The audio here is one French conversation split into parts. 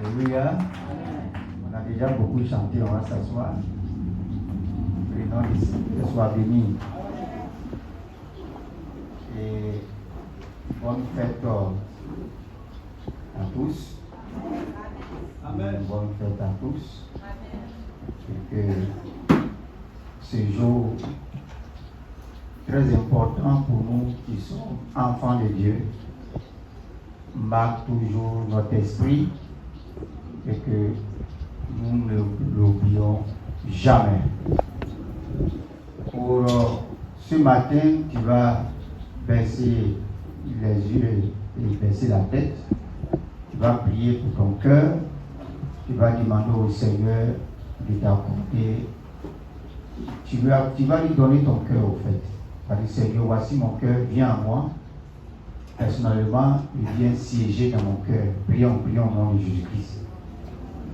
Alléluia. On a déjà beaucoup chanté, on va s'asseoir. Que le nom de Dieu soit béni. Et bonne fête à tous. Amen. Bonne fête à tous. Et que ce jour très important pour nous qui sommes enfants de Dieu marque toujours notre esprit et que nous ne l'oublions jamais. Pour ce matin, tu vas baisser les yeux et baisser la tête. Tu vas prier pour ton cœur. Tu vas demander au Seigneur de t'accorder. Tu vas lui donner ton cœur au fait. Tu vas dire, Seigneur, voici mon cœur, viens à moi. Personnellement, il vient siéger dans mon cœur. Prions au nom de Jésus-Christ.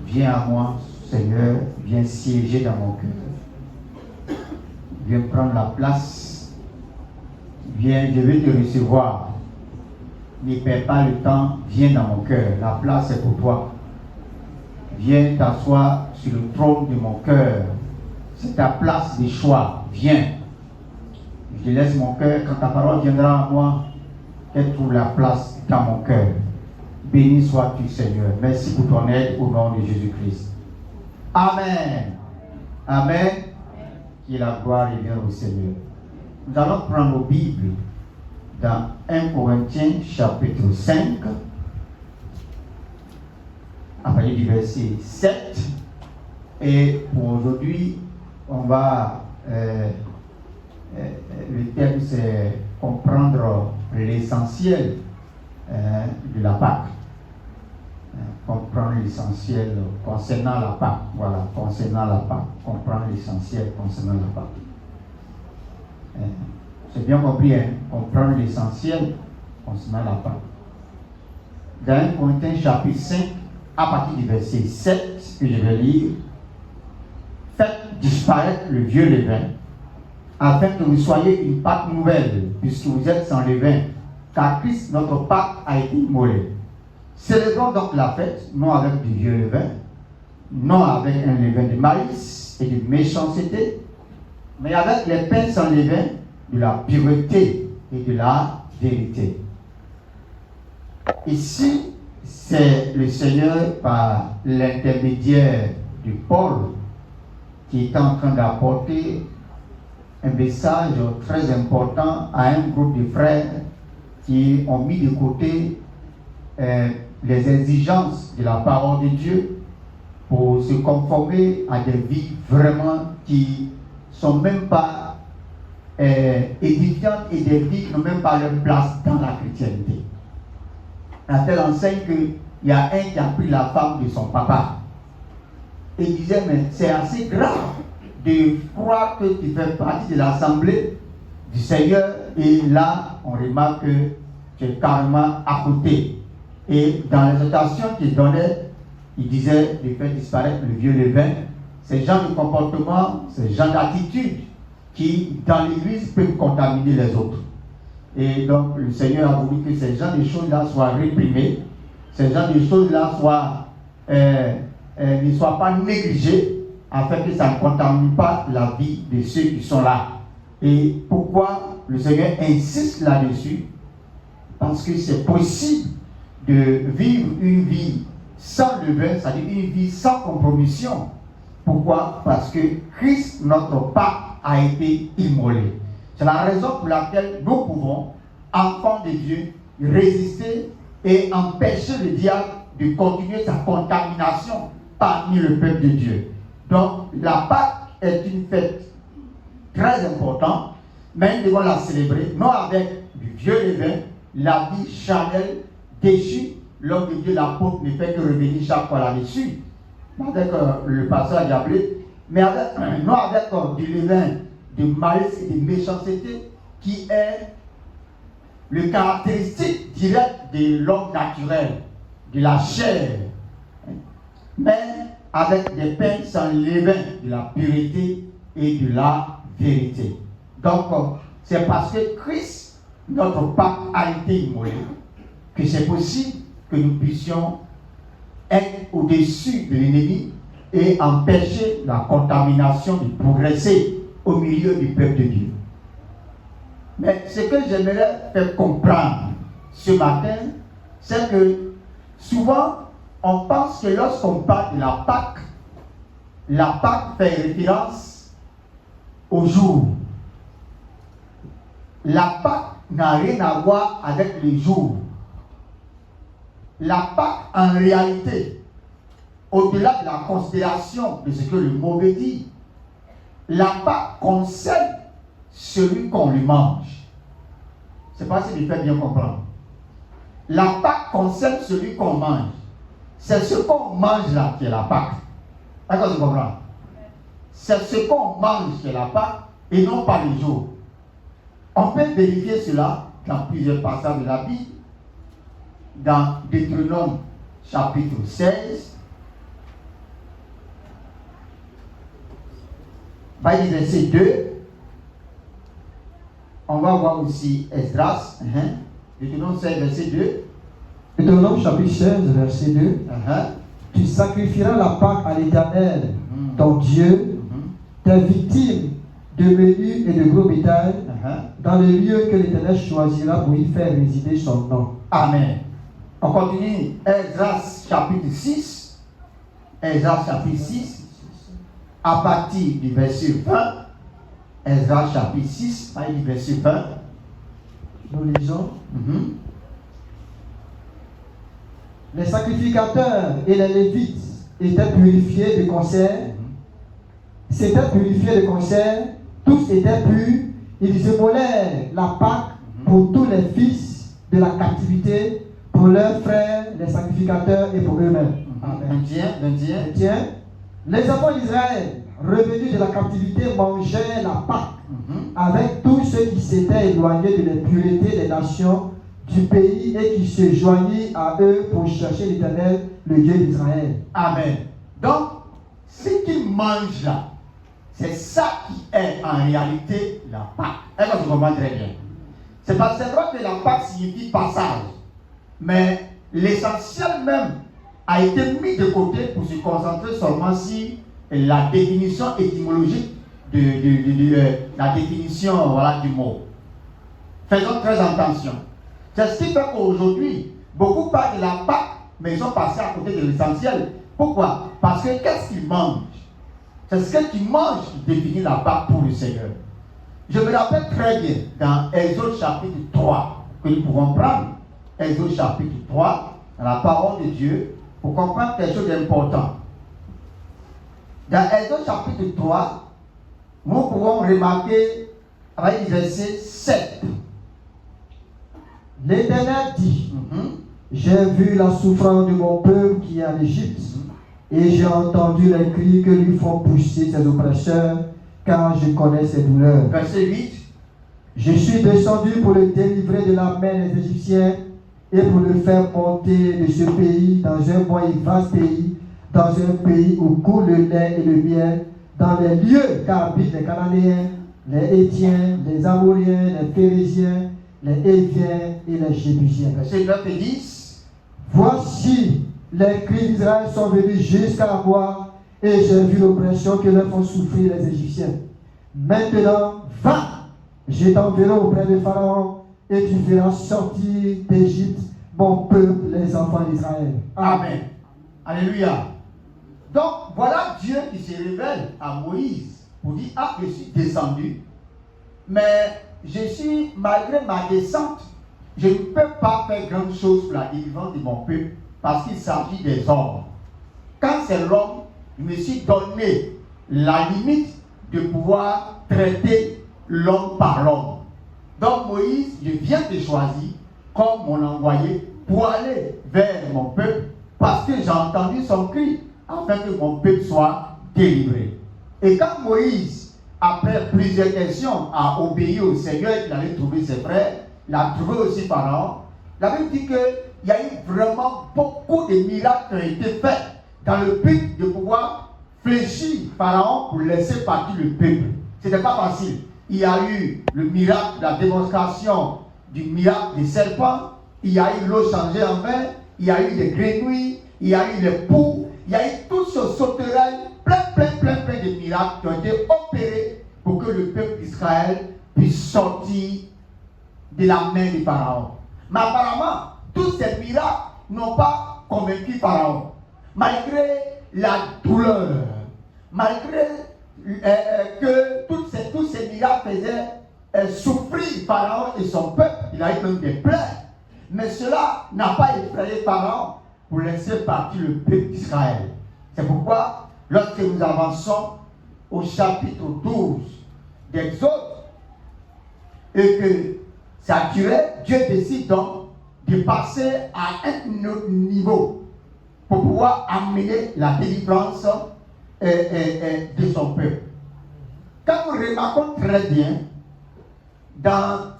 Viens à moi, Seigneur, viens siéger dans mon cœur. Viens prendre la place. Viens, je vais te recevoir. Ne perds pas le temps, viens dans mon cœur. La place est pour toi. Viens t'asseoir sur le trône de mon cœur. C'est ta place de choix. Viens. Je laisse mon cœur. Quand ta parole viendra à moi, qu'elle trouve la place dans mon cœur. Béni sois-tu, Seigneur. Merci pour ton aide au nom de Jésus-Christ. Amen. Amen. Que la gloire revienne au Seigneur. Nous allons prendre nos Bibles dans 1 Corinthiens chapitre 5, à partir du verset 7. Et pour aujourd'hui, on va, le thème c'est comprendre l'essentiel de la Pâque. Comprendre l'essentiel concernant la Pâque. Voilà, concernant la Pâque. Comprendre l'essentiel concernant la Pâque. C'est bien compris, hein? Comprendre l'essentiel concernant la Pâque. Dans 1 Corinthiens chapitre 5, à partir du verset 7, que je vais lire, faites disparaître le vieux levain, afin que vous soyez une Pâque nouvelle, puisque vous êtes sans levain, car Christ, notre Pâque, a été immolé. Célébrons donc la fête, non avec du vieux levain, non avec un levain de malice et de méchanceté, mais avec les pains sans levain, de la pureté et de la vérité. Ici, c'est le Seigneur, par l'intermédiaire de Paul, qui est en train d'apporter un message très important à un groupe de frères qui ont mis de côté les exigences de la parole de Dieu pour se conformer à des vies vraiment qui ne sont même pas édifiantes et des vies qui n'ont même pas leur place dans la chrétienté. La telle enseigne qu'il y a un qui a pris la femme de son papa et disait, mais c'est assez grave de croire que tu fais partie de l'assemblée du Seigneur et là on remarque que tu es carrément à côté. Et dans l'exhortation qu'il donnait, il disait de faire disparaître le vieux levain. Ces genres de comportement, ces genres d'attitudes qui dans l'église peuvent contaminer les autres. Et donc le Seigneur a voulu que ces genres de choses-là soient réprimées, ces genres de choses-là ne soient pas négligées, afin que ça ne contamine pas la vie de ceux qui sont là. Et pourquoi le Seigneur insiste là-dessus? Parce que c'est possible de vivre une vie sans levain, c'est-à-dire une vie sans compromission. Pourquoi? Parce que Christ, notre Pâque, a été immolé. C'est la raison pour laquelle nous pouvons, enfants de Dieu, résister et empêcher le diable de continuer sa contamination parmi le peuple de Dieu. Donc, la Pâque est une fête très importante, mais nous devons la célébrer, non avec du vieux levain, la vie charnelle, déchue. L'homme de Dieu, l'apôtre, ne fait que revenir chaque fois là-dessus, avec le passage appelé, mais non avec du levain de malice et de méchanceté, qui est le caractéristique direct de l'homme naturel, de la chair, mais avec des pains sans levain, de la pureté et de la vérité. Donc, c'est parce que Christ, notre Pâque, a été immolé, que c'est possible que nous puissions être au-dessus de l'ennemi et empêcher la contamination de progresser au milieu du peuple de Dieu. Mais ce que j'aimerais faire comprendre ce matin, c'est que souvent, on pense que lorsqu'on parle de la Pâque fait référence au jour. La Pâque n'a rien à voir avec les jours. La Pâque, en réalité, au-delà de la considération de ce que le mot veut dire, la Pâque concerne celui qu'on lui mange. Je ne sais pas si je fais bien comprendre. La Pâque concerne celui qu'on mange. C'est ce qu'on mange là qui est la Pâque. D'accord, tu comprends? C'est ce qu'on mange qui est la Pâque et non pas les jours. On peut vérifier cela dans plusieurs passages de la Bible. Dans Deutéronome chapitre 16, verset 2. On va voir aussi Esdras. Deutéronome 16, verset 2. Deutéronome chapitre 16, verset 2. Tu sacrifieras la Pâque à l'Éternel, ton Dieu, tes victimes de menu et de gros bétail, dans le lieu que l'Éternel choisira pour y faire résider son nom. Amen. On continue. Esdras chapitre 6. Esdras chapitre 6. À partir du verset 20. Esdras chapitre 6, à partir du verset 20. Nous lisons. Les sacrificateurs et les Lévites étaient purifiés de concert. S'étaient purifiés de concert. Tous étaient purs. Ils immolèrent la Pâque pour tous les fils de la captivité, pour leurs frères, les sacrificateurs et pour eux-mêmes. Tiens. Les enfants d'Israël, revenus de la captivité, mangeaient la Pâque avec tous ceux qui s'étaient éloignés de l'impureté des nations du pays et qui se joignirent à eux pour chercher l'Éternel, le Dieu d'Israël. Amen. Donc, ce qu'ils mangent là, c'est ça qui est en réalité la Pâque. Est-ce que vous comprenez très bien? C'est parce que c'est vrai que la Pâque signifie passage. Mais l'essentiel même a été mis de côté pour se concentrer seulement sur la définition étymologique la définition du mot. Faisons très attention. C'est ce qui fait qu'aujourd'hui, beaucoup parlent de la Pâque, mais ils sont passés à côté de l'essentiel. Pourquoi? Parce que qu'est-ce qu'ils mangent? C'est ce que tu manges qui définit la Pâque pour le Seigneur. Je me rappelle très bien dans Exode chapitre 3, que nous pouvons prendre. Exode chapitre 3, dans la parole de Dieu, pour comprendre quelque chose d'important. Dans Exode chapitre 3, nous pouvons remarquer avec le verset 7. L'Éternel dit, j'ai vu la souffrance de mon peuple qui est en Égypte, et j'ai entendu les cris que lui font pousser ses oppresseurs, car je connais ses douleurs. Verset 8. Je suis descendu pour le délivrer de la main des Égyptiens, et pour le faire monter de ce pays dans un bon et vaste pays, dans un pays où coule le lait et le miel, dans les lieux qu'habitent les Cananéens, les Hétiens, les Amoriens, les Phérésiens, les Héviens et les Jébusiens. Verset 9 et 10. Voici, les cris d'Israël sont venus jusqu'à moi, et j'ai vu l'oppression que leur font souffrir les Égyptiens. Maintenant, va, je t'enverrai auprès de Pharaon, et tu feras sortir d'Égypte mon peuple, les enfants d'Israël. Amen. Alléluia. Donc, voilà Dieu qui se révèle à Moïse pour dire, je suis descendu, mais je suis, malgré ma descente, je ne peux pas faire grand chose pour la délivrance de mon peuple, parce qu'il s'agit des hommes. Quand c'est l'homme, je me suis donné la limite de pouvoir traiter l'homme par l'homme. Donc Moïse, je viens te choisir comme mon envoyé pour aller vers mon peuple, parce que j'ai entendu son cri, afin que mon peuple soit délivré. Et quand Moïse, après plusieurs questions, a obéi au Seigneur, il allait trouver ses frères, il a trouvé aussi Pharaon. La Bible dit qu'il y a eu vraiment beaucoup de miracles qui ont été faits dans le but de pouvoir fléchir Pharaon pour laisser partir le peuple. Ce n'était pas facile. Il y a eu le miracle, la démonstration du miracle des serpents, il y a eu l'eau changée en vin, il y a eu des grenouilles, il y a eu les poux, il y a eu tout ce sauterelle, plein de miracles qui ont été opérés pour que le peuple d'Israël puisse sortir de la main du Pharaon. Mais apparemment, tous ces miracles n'ont pas convaincu Pharaon. Malgré la douleur, malgré que tous ces miracles faisaient souffrir Pharaon et son peuple, il a eu même des plaies. Mais cela n'a pas effrayé Pharaon pour laisser partir le peuple d'Israël. C'est pourquoi, lorsque nous avançons au chapitre 12 d'Exode, et que ça durait, Dieu décide donc de passer à un autre niveau pour pouvoir amener la délivrance de son peuple. Quand nous remarquons très bien dans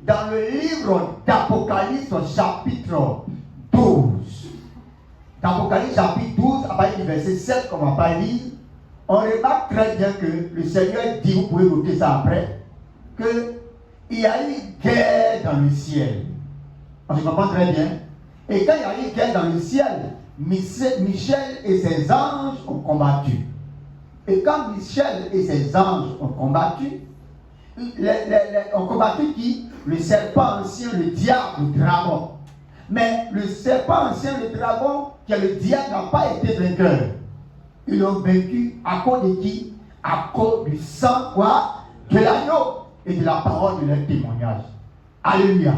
le livre d'Apocalypse chapitre 12, d'Apocalypse chapitre 12, à partir du verset 7 qu'on va pas lire, on remarque très bien que le Seigneur dit, vous pouvez noter ça après, qu'il y a eu guerre dans le ciel. On se comprend très bien. Et quand il y a eu guerre dans le ciel, Michel et ses anges ont combattu. Et quand Michel et ses anges ont combattu, ont combattu qui? Le serpent ancien, le diable, le dragon. Mais le serpent ancien, le dragon, qui est le diable, n'a pas été vainqueur. Ils l'ont vaincu à cause de qui? À cause du sang, quoi? De l'agneau et de la parole de leur témoignage. Alléluia.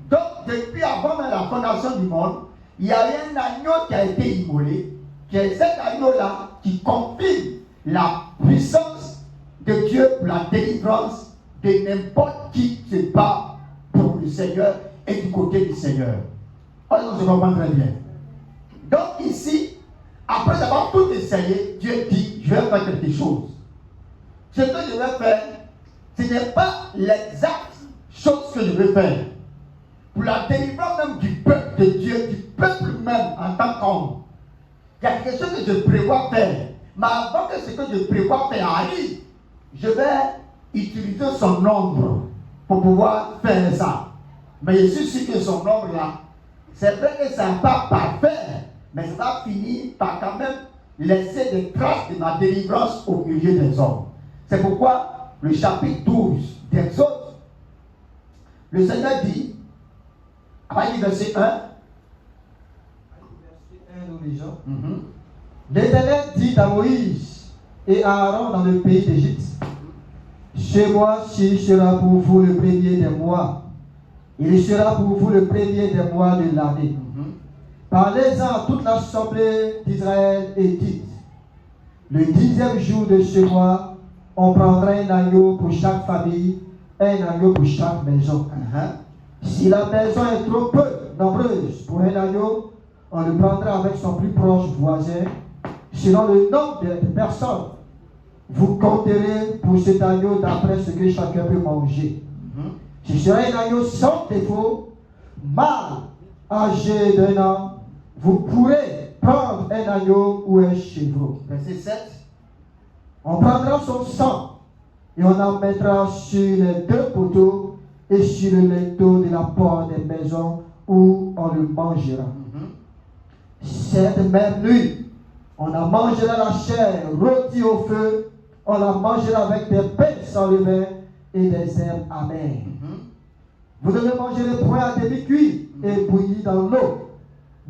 Donc, depuis avant même la fondation du monde, il y a un agneau qui a été immolé, qui est cet agneau-là qui confirme la puissance de Dieu pour la délivrance de n'importe qui se bat pour le Seigneur et du côté du Seigneur. On se comprend très bien. Donc ici, après avoir tout essayé, Dieu dit, je vais faire quelque chose. Ce que je vais faire, ce n'est pas l'exacte chose que je vais faire. Pour la délivrance même du peuple de Dieu, du peuple même en tant qu'homme. Il y a quelque chose que je prévois faire. Mais avant que ce que je prévois faire arrive, je vais utiliser son nombre pour pouvoir faire ça. Mais je suis sûr que son nombre là, c'est vrai que ça n'est pas parfait, mais ça va finir par quand même laisser des traces de ma délivrance au milieu des hommes. C'est pourquoi le chapitre 12 d'Exode, le Seigneur dit, à partir du verset 1, nous lisons. L'Éternel dit à Moïse et à Aaron dans le pays d'Égypte, ce mois-ci sera pour vous le premier des mois. Il sera pour vous le premier des mois de l'année. Parlez-en à toute l'assemblée d'Israël et dites, le 10e jour de ce mois, on prendra un agneau pour chaque famille, un agneau pour chaque maison. Si la maison est trop peu nombreuse pour un agneau, on le prendra avec son plus proche voisin, selon le nombre de personnes. Vous compterez pour cet agneau d'après ce que chacun peut manger. Ce sera un agneau sans défaut, mâle, âgé d'1 an. Vous pourrez prendre un agneau ou un chevreau. Verset 7. On prendra son sang et on en mettra sur les 2 poteaux et sur le linteau de la porte des maisons où on le mangera. Cette même nuit, on en mangera la chair rôtie au feu, on la mangera avec des pains sans levain et des herbes amères. Vous ne le mangerez point à demi-cuit et bouilli dans l'eau,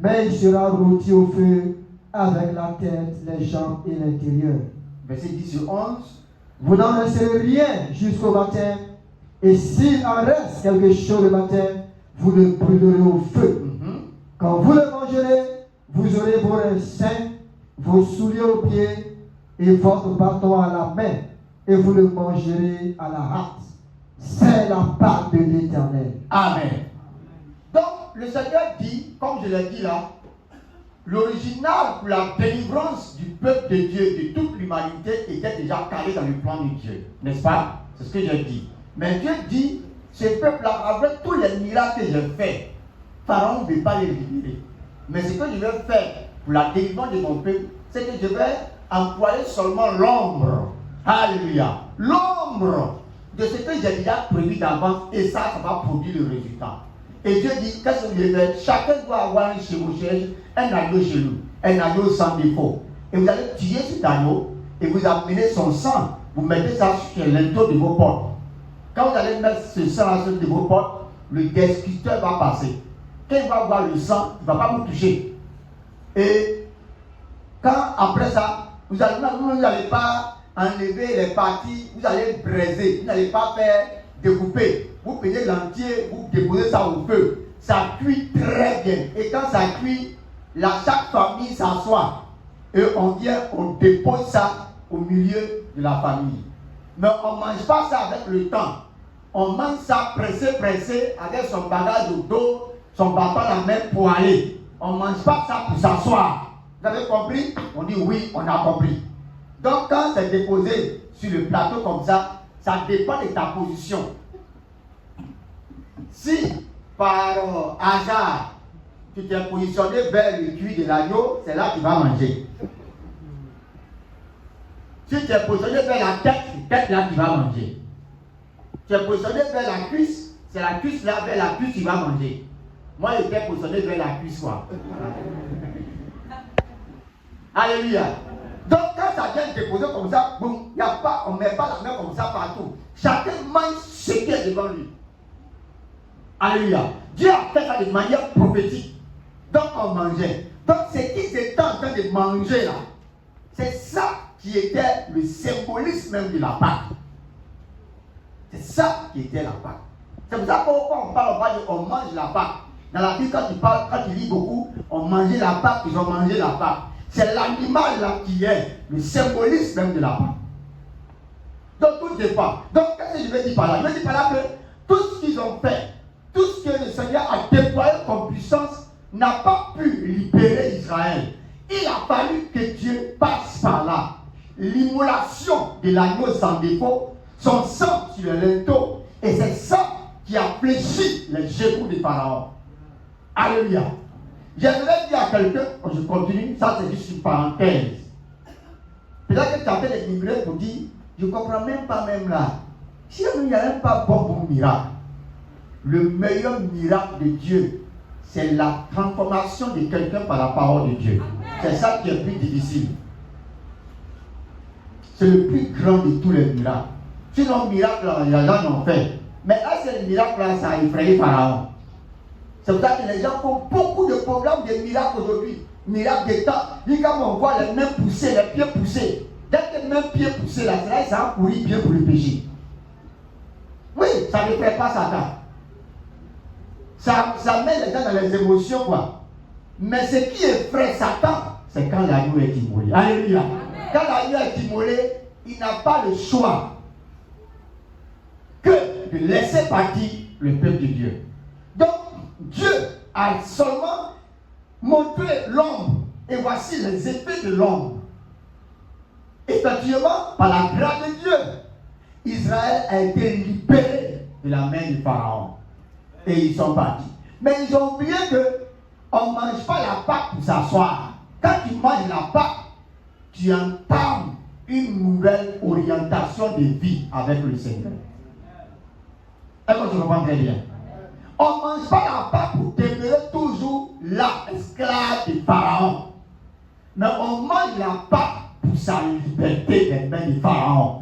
mais il sera rôti au feu avec la tête, les jambes et l'intérieur. Verset 10 sur 11. Vous n'en laisserez rien jusqu'au matin, et s'il en reste quelque chose le matin, vous le brûlerez au feu. Quand vous le mangerez, vous aurez vos reins sains, vos souliers aux pieds et votre bâton à la main, et vous le mangerez à la hâte. C'est la part de l'Éternel. Amen. Donc, le Seigneur dit, comme je l'ai dit là, l'original pour la délivrance du peuple de Dieu, de toute l'humanité, était déjà calé dans le plan de Dieu. N'est-ce pas? C'est ce que j'ai dit. Mais Dieu dit, ce peuple-là, avec tous les miracles que j'ai faits, Pharaon ne veut pas les libérer. Mais ce que je vais faire pour la délivrance de mon peuple, c'est que je vais employer seulement l'ombre. Alléluia. L'ombre de ce que j'ai déjà prévu d'avance, et ça va produire le résultat. Et Dieu dit, qu'est-ce que vous devez faire? Chacun doit avoir un chevauchage, un agneau chez nous, un agneau sans défaut. Et vous allez tuer cet agneau et vous amenez son sang, vous mettez ça sur l'entour de vos portes. Quand vous allez mettre ce sang sur de vos portes, le destructeur va passer. Quand il va voir le sang, il ne va pas vous toucher. Et quand après ça, vous n'allez pas enlever les parties, vous allez braiser, vous n'allez pas faire découper. Vous prenez l'entier, vous déposez ça au feu. Ça cuit très bien. Et quand ça cuit, chaque famille s'assoit. Et on vient, on dépose ça au milieu de la famille. Mais on ne mange pas ça avec le temps. On mange ça pressé, avec son bagage au dos, son bâton à la main pour aller. On ne mange pas ça pour s'asseoir. Vous avez compris? On dit oui, on a compris. Donc quand c'est déposé sur le plateau comme ça dépend de ta position. Si par hasard tu t'es positionné vers le cuir de l'agneau, c'est là que tu vas manger. Si tu es positionné vers la tête, c'est tête là que tu vas manger. Tu es positionné vers la cuisse, c'est la cuisse là, vers la cuisse que tu vas manger. Moi j'étais positionné vers la cuisse quoi. Alléluia. Donc quand ça vient déposer comme ça, boum, on ne met pas la main comme ça partout. Chacun mange ce qui est devant lui. Alléluia. Dieu a fait ça de manière prophétique. Donc on mangeait. Donc ce qu'ils étaient en train de manger là, c'est ça qui était le symbolisme même de la Pâque. C'est ça qui était la Pâque. C'est pour ça qu'on parle, on mange la Pâque. Dans la Bible, quand tu lis beaucoup, on mangeait la Pâque, ils ont mangé la Pâque. C'est l'animal là qui est le symbolisme même de la Pâque. Donc tout dépend. Donc qu'est-ce que je veux dire par là? Je veux dire par là que tout ce qu'ils ont fait, tout ce que le Seigneur a déployé comme puissance n'a pas pu libérer Israël. Il a fallu que Dieu passe par là. L'immolation de l'agneau sans défaut, son sang sur le linteau, et c'est ça qui a fléchi les genoux des pharaons. Alléluia. J'aimerais dire à quelqu'un, je continue, ça c'est juste une parenthèse. Peut-être que tu as fait des migrants pour dire, je ne comprends même pas même là. Si il n'y a même pas bon miracle, le meilleur miracle de Dieu, c'est la transformation de quelqu'un par la parole de Dieu. C'est ça qui est le plus difficile. C'est le plus grand de tous les miracles. Sinon, miracle, les gens l'ont fait. Mais là, c'est le miracle, là, ça a effrayé Pharaon. C'est pour ça que les gens font beaucoup de problèmes de miracles aujourd'hui. Miracles de temps. Et quand on voit les mains pousser, les pieds pousser, dès que les mains pieds pousser, là, c'est là que ça a couru bien pour le péché. Oui, ça ne fait pas Satan. Ça met les gens dans les émotions, quoi. Mais ce qui effraie Satan, c'est quand l'agneau est immolé. Alléluia. Quand l'agneau est immolé, il n'a pas le choix que de laisser partir le peuple de Dieu. Donc, Dieu a seulement montré l'ombre. Et voici les effets de l'ombre. Effectivement, par la grâce de Dieu, Israël a été libéré de la main du Pharaon. Et ils sont partis. Mais ils ont oublié qu'on ne mange pas la Pâque pour s'asseoir. Quand tu manges la Pâque, tu entames une nouvelle orientation de vie avec le Seigneur. Est-ce que tu comprends très bien? On ne mange pas la Pâque pour demeurer toujours là, esclave du Pharaon. Mais on mange la Pâque pour sa liberté des mains du Pharaon.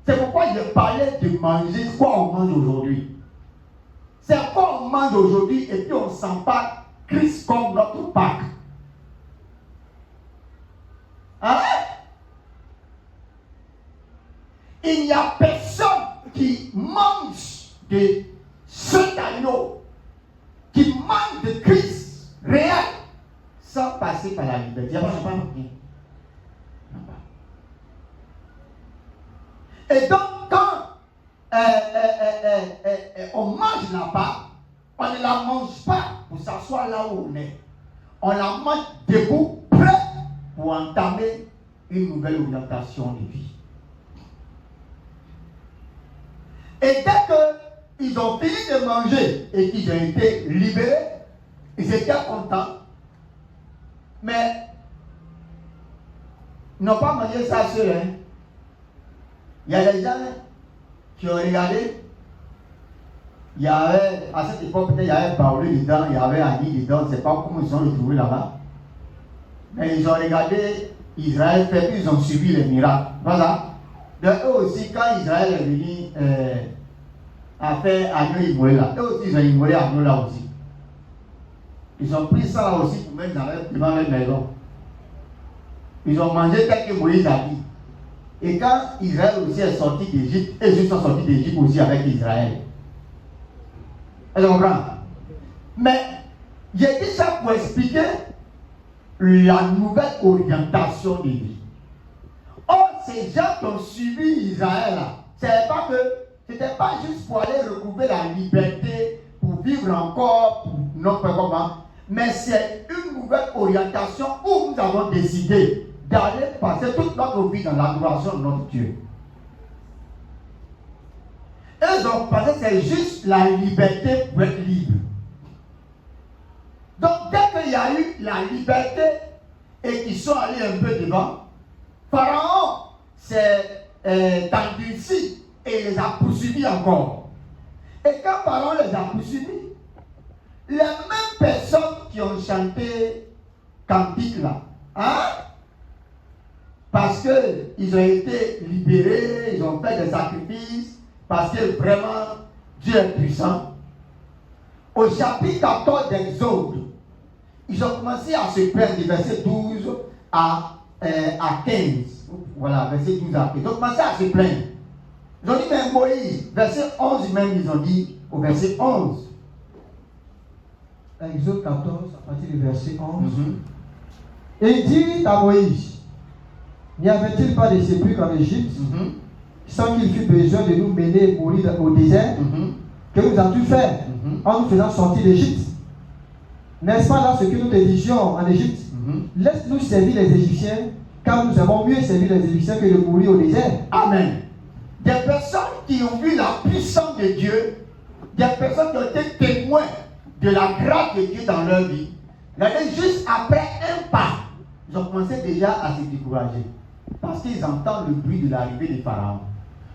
C'est pourquoi je parlais de manger quoi on mange aujourd'hui. C'est quoi on mange aujourd'hui et puis on s'empare Christ comme notre Pâque. Hein? Il n'y a personne qui mange de cet agneau, qui mange de Christ réel, sans passer par la liberté. Et donc, quand on mange la Pâque, on ne la mange pas pour s'asseoir là où on est. On la mange debout, prêt pour entamer une nouvelle orientation de vie. Et dès qu'ils ont fini de manger et qu'ils ont été libérés, ils étaient contents. Mais ils n'ont pas mangé ça seul. Hein. Il y a des gens qui ont regardé il y avait, à cette époque, peut-être il y avait Paolo dedans, il y avait Annie dedans, je ne sais pas comment ils sont retrouvés là-bas. Mais ils ont regardé Israël faire, puis ils ont suivi les miracles. Voilà. Donc eux aussi, quand Israël est venu à faire agneau immolé là, eux aussi ils ont immolé agneau là aussi. Ils ont pris ça là aussi pour mettre devant leur maison. Ils ont mangé tel que Moïse a dit. Et quand Israël aussi est sorti d'Égypte, eux sont sortis d'Égypte aussi avec Israël. Est-ce qu'on comprend? Mais j'ai dit ça pour expliquer la nouvelle orientation de vie. Or, ces gens qui ont suivi Israël, c'était pas juste pour aller retrouver la liberté, pour vivre encore, pour notre comment, mais c'est une nouvelle orientation où nous avons décidé d'aller passer toute notre vie dans l'adoration de notre Dieu. Eux ont pensé que c'est juste la liberté pour être libre. Donc, dès qu'il y a eu la liberté et qu'ils sont allés un peu devant, Pharaon s'est endurci et les a poursuivis encore. Et quand Pharaon les a poursuivis, les mêmes personnes qui ont chanté cantique là, hein? Parce qu'ils ont été libérés, ils ont fait des sacrifices, parce que vraiment Dieu est puissant. Au chapitre 14 d'Exode, ils ont commencé à se plaindre du verset 12 à 15. Voilà, verset 12 à 15. Ils ont commencé à se plaindre. Ils ont dit, mais Moïse, verset 11 même, ils ont dit au verset 11. Exode 14, à partir du verset 11. Et il dit à Moïse, n'y avait-il pas de sépulcres en Égypte, sans qu'il fût besoin de nous mener et mourir au désert? Que nous as-tu fait en nous faisant sortir d'Égypte? N'est-ce pas là ce que nous te disions en Égypte? Laisse-nous servir les Égyptiens, car nous avons mieux servi les Égyptiens que de mourir au désert. Amen. Des personnes qui ont vu la puissance de Dieu, des personnes qui ont été témoins de la grâce de Dieu dans leur vie, juste après un pas, ils ont commencé déjà à se décourager. Parce qu'ils entendent le bruit de l'arrivée de Pharaon.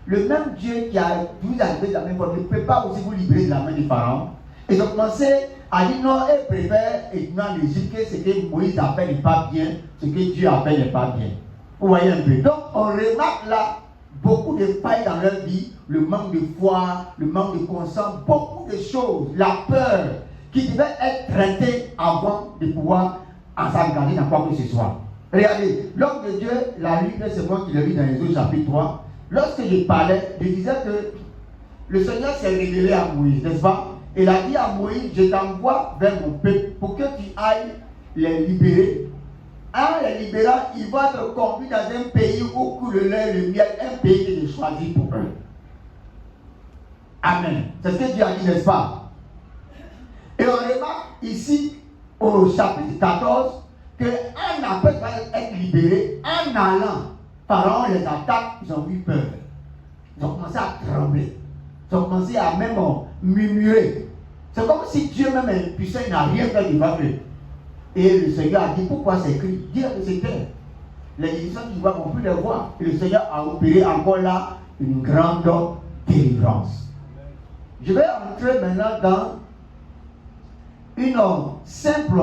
Le même Dieu qui a vous arrivé de la même forme ne peut pas aussi vous libérer de la main de Pharaon. Ils ont commencé à dire non, ils préfèrent étudier en Égypte que ce que Moïse a fait n'est pas bien, ce que Dieu a fait n'est pas bien. Vous voyez un peu. Donc on remarque là beaucoup de failles dans leur vie, le manque de foi, le manque de conscience, beaucoup de choses, la peur qui devait être traitée avant de pouvoir s'engager dans quoi que ce soit. Regardez, l'homme de Dieu, la Bible, c'est moi qui l'ai lu dans Exode chapitre 3. Lorsque je parlais, je disais que le Seigneur s'est révélé à Moïse, n'est-ce pas? Et il a dit à Moïse, je t'envoie vers mon peuple pour que tu ailles les libérer. En les libérant, ils vont être conduits dans un pays où coule le lait et le miel, un pays que j'ai choisi pour eux. Amen. C'est ce que Dieu a dit, n'est-ce pas? Et on remarque ici, au chapitre 14, qu'un appel va être libéré, en allant, Pharaon les attaque, ils ont eu peur. Ils ont commencé à trembler. Ils ont commencé à même murmurer. C'est comme si Dieu même est puissant, il n'a rien fait devant eux. Et le Seigneur a dit, pourquoi c'est écrit? Dis-le que c'est clair. Les Égyptiens qui voient, on peut les voir. Et le Seigneur a opéré encore là une grande délivrance. Je vais entrer maintenant dans une simple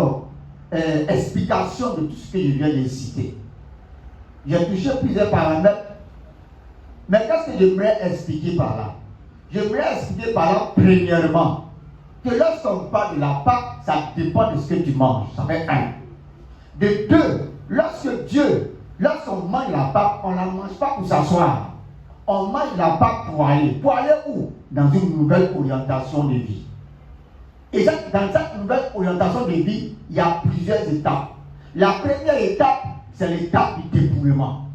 explication de tout ce que je viens de citer. J'ai touché plusieurs paramètres, mais qu'est-ce que j'aimerais expliquer par là? J'aimerais expliquer par là, premièrement, que lorsqu'on parle de la Pâque, ça dépend de ce que tu manges. Ça fait un. De deux, lorsqu'on mange la Pâque, on ne la mange pas pour s'asseoir. On mange la Pâque pour aller. Pour aller où? Dans une nouvelle orientation de vie. Et dans cette nouvelle orientation de vie, il y a plusieurs étapes. La première étape, c'est l'étape du dépouillement.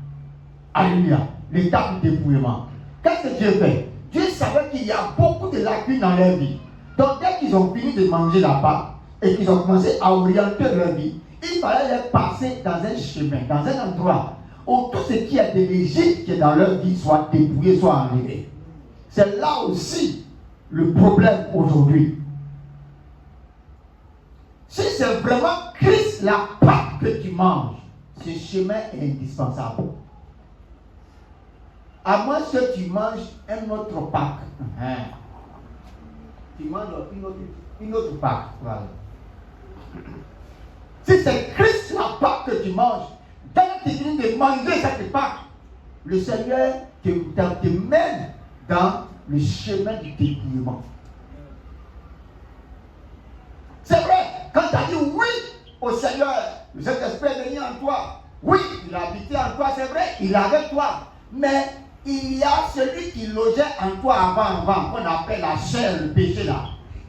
Alléluia. L'étape du dépouillement. Qu'est-ce que Dieu fait? Dieu savait qu'il y a beaucoup de lacunes dans leur vie. Donc, dès qu'ils ont fini de manger la Pâque et qu'ils ont commencé à orienter leur vie, il fallait les passer dans un chemin, dans un endroit où tout ce qui est de l'Égypte qui est dans leur vie soit dépouillé, soit enlevé. C'est là aussi le problème aujourd'hui. Si c'est vraiment Christ la Pâque que tu manges, ce chemin est indispensable. À moins que tu manges un autre Pâque. tu manges une autre Pâque. Voilà. Si c'est Christ la Pâque que tu manges, quand tu finis de manger cette Pâque, le Seigneur te mène dans le chemin du dépouillement. C'est vrai, quand tu as dit oui au Seigneur, le Saint-Esprit est venu en toi. Oui, il a habité en toi, c'est vrai, il est avec toi. Mais il y a celui qui logeait en toi avant, qu'on appelle la chair, le péché là.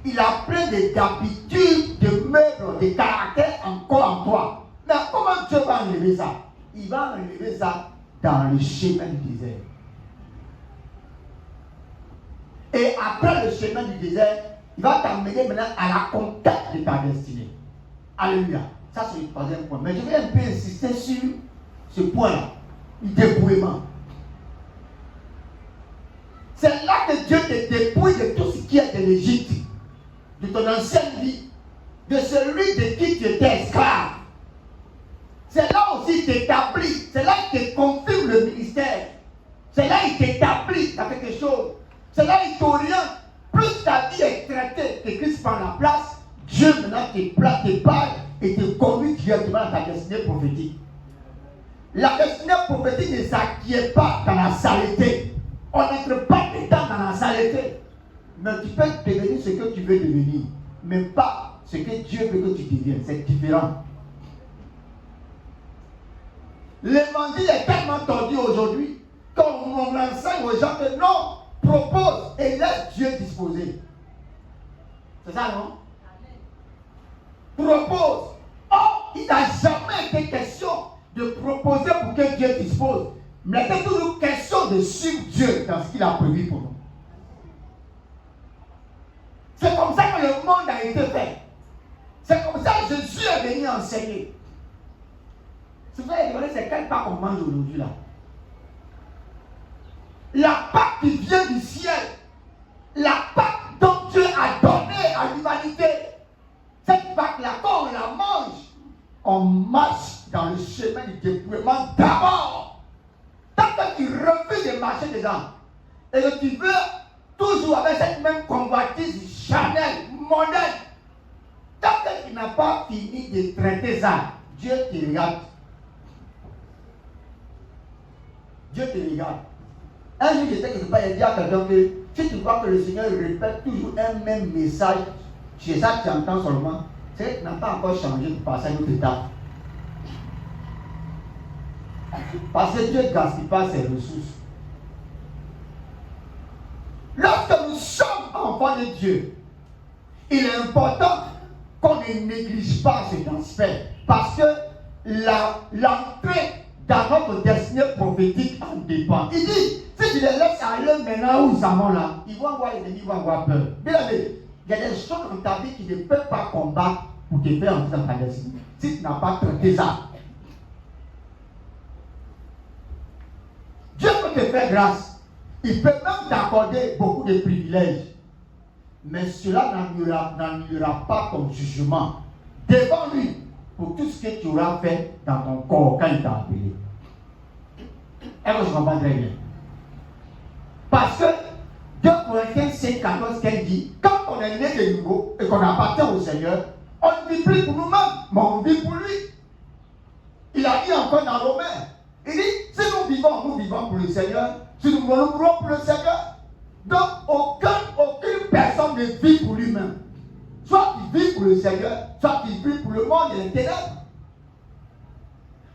Il a plein d'habitudes, de meubles, de caractère encore en toi. Mais comment Dieu va enlever ça? Il va enlever ça dans le chemin du désert. Et après le chemin du désert, il va t'amener maintenant à la conquête de ta destinée. Alléluia. Ça, c'est le troisième point. Mais je vais un peu insister sur ce point-là, le dépouillement. C'est là que Dieu te dépouille de tout ce qui est de l'Égypte, de ton ancienne vie, de celui de qui tu étais esclave. C'est là aussi qu'il t'établit, c'est là qu'il te confirme le ministère. C'est là qu'il t'établit dans quelque chose. C'est là qu'il t'oriente. Plus ta vie est traitée, que Christ prend la place, Dieu maintenant te parle et te conduit directement dans ta destinée prophétique. La destinée prophétique ne s'acquiert pas dans la saleté. On n'entre pas dedans dans la saleté. Mais tu peux devenir ce que tu veux devenir, mais pas ce que Dieu veut que tu deviennes. C'est différent. L'évangile est tellement tordu aujourd'hui qu'on enseigne aux gens que non, propose et laisse Dieu disposer. C'est ça, non? Propose. Or, il n'a jamais été question de proposer pour que Dieu dispose. Mais c'est toujours question de suivre Dieu dans ce qu'il a prévu pour nous. C'est comme ça que le monde a été fait. C'est comme ça que Jésus est venu enseigner. C'est pour ça que c'est quelle Pâque on mange aujourd'hui là? La Pâque qui vient du ciel. La Pâque dont Dieu a donné à l'humanité. Cette Pâque-là, quand on la mange, on marche dans le chemin du dépouillement d'abord. Tant que tu refuses de marcher dedans, et que tu veux toujours avec cette même convoitise charnelle, mondaine, tant que tu n'as pas fini de traiter ça, Dieu te regarde. Dieu te regarde. Un jour, j'étais quelque part et dit à quelqu'un que si tu vois que le Seigneur répète toujours un même message, c'est ça que tu entends seulement, c'est que tu n'as pas encore changé pour passer à une autre étape. Parce que Dieu ne gaspille pas ses ressources. Lorsque nous sommes enfants de Dieu, il est important qu'on ne néglige pas cet aspect. Parce que l'entrée dans notre destinée prophétique en dépend. Il dit, si tu les laisses aller maintenant où ils s'en vont là, ils vont avoir les ennemis, ils vont avoir peur. Bien aimé, il y a des choses dans ta vie qui ne peuvent pas combattre pour te faire entrer dans ta destinée. Si tu n'as pas traité ça. Dieu peut te faire grâce. Il peut même t'accorder beaucoup de privilèges. Mais cela n'annulera pas ton jugement devant lui pour tout ce que tu auras fait dans ton corps quand il t'a appelé. Est-ce que je comprends très bien? Parce que 2 Corinthiens 5,14 qu'elle dit, quand on est né de nouveau et qu'on appartient au Seigneur, on ne vit plus pour nous-mêmes, mais on vit pour lui. Il a dit encore dans Romains, il dit, si nous vivons pour le Seigneur, si nous mourons pour le Seigneur. Donc aucune personne ne vit pour lui-même. Soit il vit pour le Seigneur, soit il vit pour le monde et les ténèbres.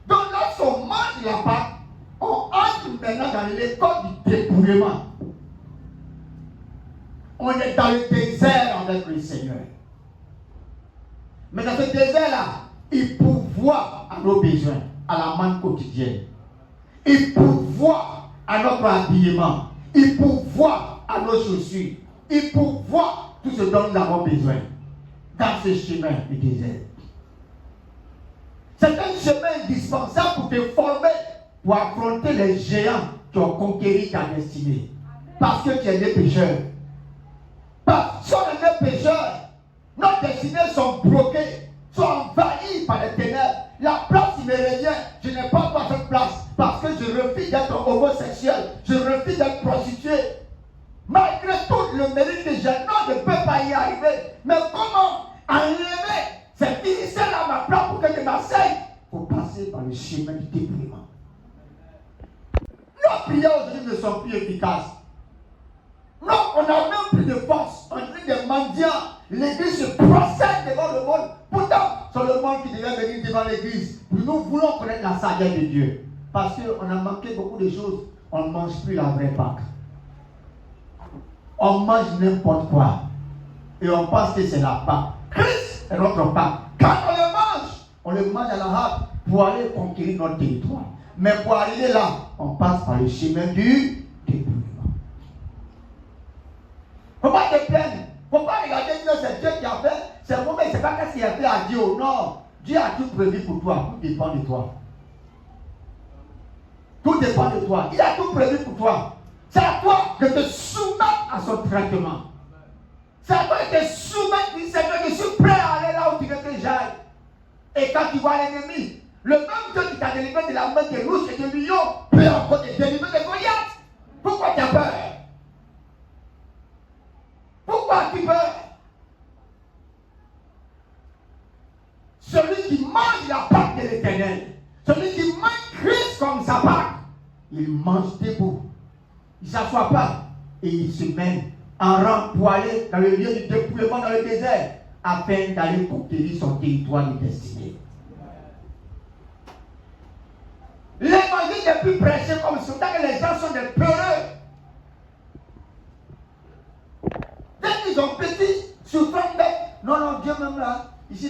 Donc lorsqu'on mange la Pâque, on entre maintenant dans l'école du dépouillement. On est dans le désert avec le Seigneur. Mais dans ce désert-là, il pourvoit à nos besoins, à la manne quotidienne. Il pourvoit à notre habillement. Il pourvoit à nos chaussures. Il pourvoit tout ce dont nous avons besoin dans ce chemin du désert. C'est un chemin indispensable pour te former, pour affronter les géants qui ont conquéri ta destinée. Parce que tu es né pécheur. Parce qu'on est né pécheur, nos destinées sont bloquées, sont envahies par les ténèbres. La place qui me revient, je n'ai pas droit à cette place parce que je refuse d'être homosexuel, je refuse d'être prostitué. Malgré tout le mérite que j'ai, non, je ne peux pas y le chemin du dépouillement. Nos prières aujourd'hui ne sont plus efficaces. Non, on n'a même plus de force. On dit des mendiants. L'église se procède devant le monde. Pourtant, c'est le monde qui devait venir devant l'église. Nous voulons connaître la sagesse de Dieu. Parce qu'on a manqué beaucoup de choses. On ne mange plus la vraie Pâque. On mange n'importe quoi. Et on pense que c'est la Pâque. Christ est notre Pâque. Quand on le mange à la hâte pour aller conquérir notre territoire. Mais pour arriver là, on passe par le chemin du dépouillement. Il ne faut pas te plaindre. Il ne faut pas regarder que c'est Dieu qui a fait. C'est moi, mais ce n'est pas qu'est-ce qu'il a fait à Dieu. Non. Dieu a tout prévu pour toi. Tout dépend de toi. Tout dépend de toi. Il a tout prévu pour toi. C'est à toi de te soumettre à son traitement. C'est à toi de te soumettre. Il Seigneur, je suis prêt à aller là où tu veux que j'aille. Et quand tu vois l'ennemi, le même Dieu qui t'a délivré de la main des loups et des lions peut encore te délivrer de Goliath. Pourquoi tu as peur? Pourquoi tu as peur? Celui qui mange la Pâque de l'Éternel, celui qui mange Christ comme sa Pâque, il mange debout. Il ne s'assoit pas et il se met en rang pour aller dans le lieu du dépouillement dans le désert afin d'aller conquérir son territoire de destinée. L'évangile n'est plus prêché comme ça, tant que les gens sont des peureux. Dès qu'ils ont petit, souffrant bête, non, Dieu même là, ici,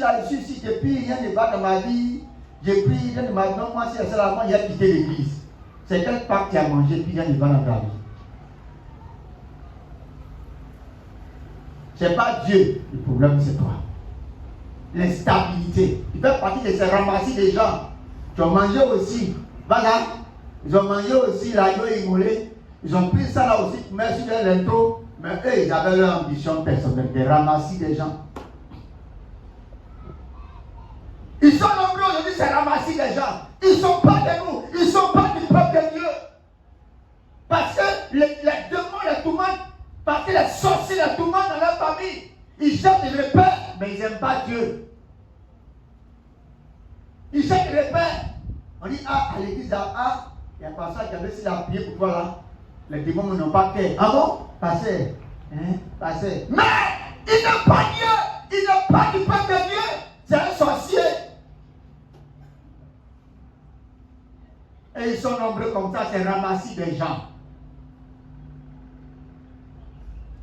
depuis rien ne va dans ma vie, j'ai pris rien de ma vie, non, moi c'est seulement il a quitté l'église. C'est quel Pâque tu as mangé, puis rien ne va dans ta vie. Ce n'est pas Dieu, le problème c'est toi. L'instabilité. Tu fais partie de ces ramassis des gens. Tu as mangé aussi. Voilà. Ils ont mangé aussi l'agneau immolé. Ils ont pris ça là aussi pour mettre sur l'intro. Mais eux, ils avaient leur ambition personnelle de ramasser des gens. Ils sont nombreux aujourd'hui, c'est ramasser des gens. Ils ne sont pas de nous. Ils ne sont pas du peuple de Dieu. Parce que les démons les tourmentent. Parce que les sorciers les tourmentent dans leur famille. Ils cherchent des repères, mais ils n'aiment pas Dieu. Ils cherchent des repères. On dit, à l'église, il y a un pasteur qui avait essayé de prier pour toi là. Les démons n'ont pas cœur. Ah bon? Passez. Passez. Mais il n'est pas Dieu. Il n'est pas du peuple de Dieu. C'est un sorcier. Et ils sont nombreux comme ça, c'est ramasser des gens.